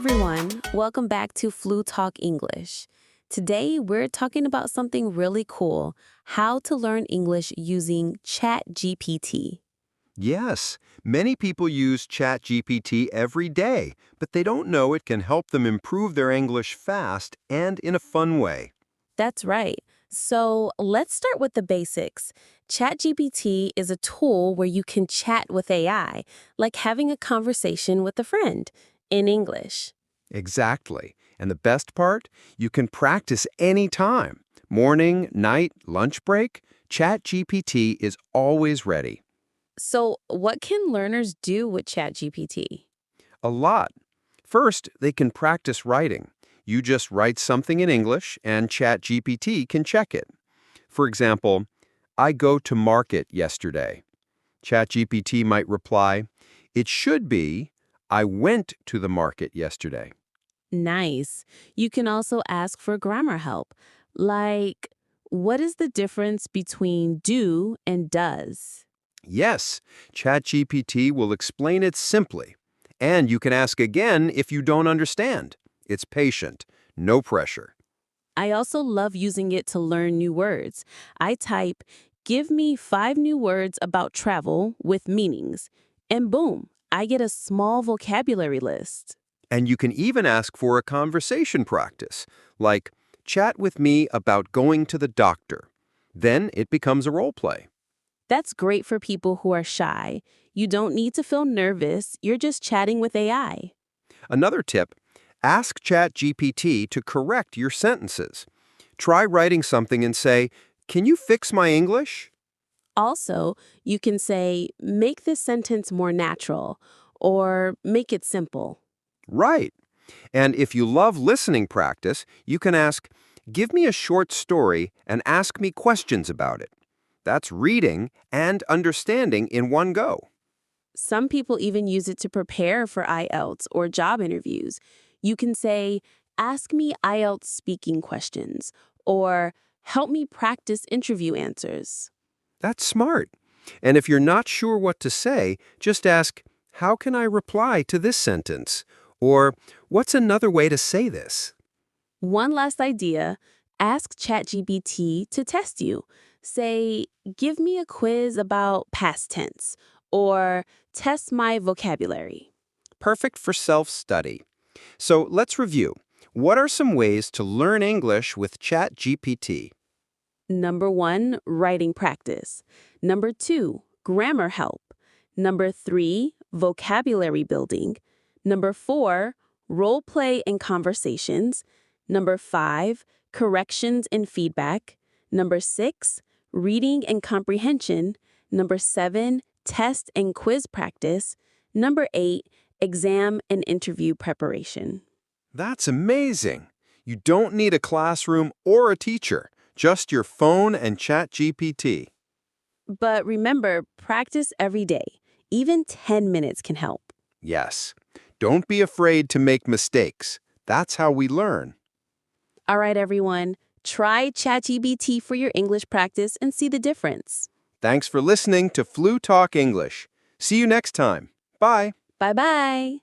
everyone, welcome back to Flutalk English. Today we're talking about something really cool, how to learn English using ChatGPT. Yes, many people use ChatGPT every day, but they don't know it can help them improve their English fast and in a fun way. That's right. So let's start with the basics. ChatGPT is a tool where you can chat with AI, like having a conversation with a friend in English. Exactly. And the best part? You can practice anytime. Morning, night, lunch break. ChatGPT is always ready. So what can learners do with ChatGPT? A lot. First, they can practice writing. You just write something in English, and ChatGPT can check it. For example, I go to market yesterday. ChatGPT might reply, it should be, I went to the market yesterday. Nice. You can also ask for grammar help, like, what is the difference between do and does? Yes, ChatGPT will explain it simply. And you can ask again if you don't understand. It's patient, no pressure. I also love using it to learn new words. I type, give me 5 new words about travel with meanings. And boom, I get a small vocabulary list. And you can even ask for a conversation practice, like, chat with me about going to the doctor. Then it becomes a role play. That's great for people who are shy. You don't need to feel nervous. You're just chatting with AI. Another tip, ask ChatGPT to correct your sentences. Try writing something and say, can you fix my English? Also, you can say, make this sentence more natural, or make it simple. Right. And if you love listening practice, you can ask, give me a short story and ask me questions about it. That's reading and understanding in one go. Some people even use it to prepare for IELTS or job interviews. You can say, ask me IELTS speaking questions, or help me practice interview answers. That's smart. And if you're not sure what to say, just ask, how can I reply to this sentence? Or, what's another way to say this? One last idea, ask ChatGPT to test you. Say, give me a quiz about past tense, or test my vocabulary. Perfect for self-study. So let's review. What are some ways to learn English with ChatGPT? Number 1, writing practice. Number 2, grammar help. Number 3, vocabulary building. Number 4, role play and conversations. Number 5, corrections and feedback. Number 6, reading and comprehension. Number 7, test and quiz practice. Number 8, exam and interview preparation. That's amazing. You don't need a classroom or a teacher, just your phone and ChatGPT. But remember, practice every day. Even 10 minutes can help. Yes. Don't be afraid to make mistakes. That's how we learn. All right, everyone. Try ChatGPT for your English practice and see the difference. Thanks for listening to Flu Talk English. See you next time. Bye. Bye-bye.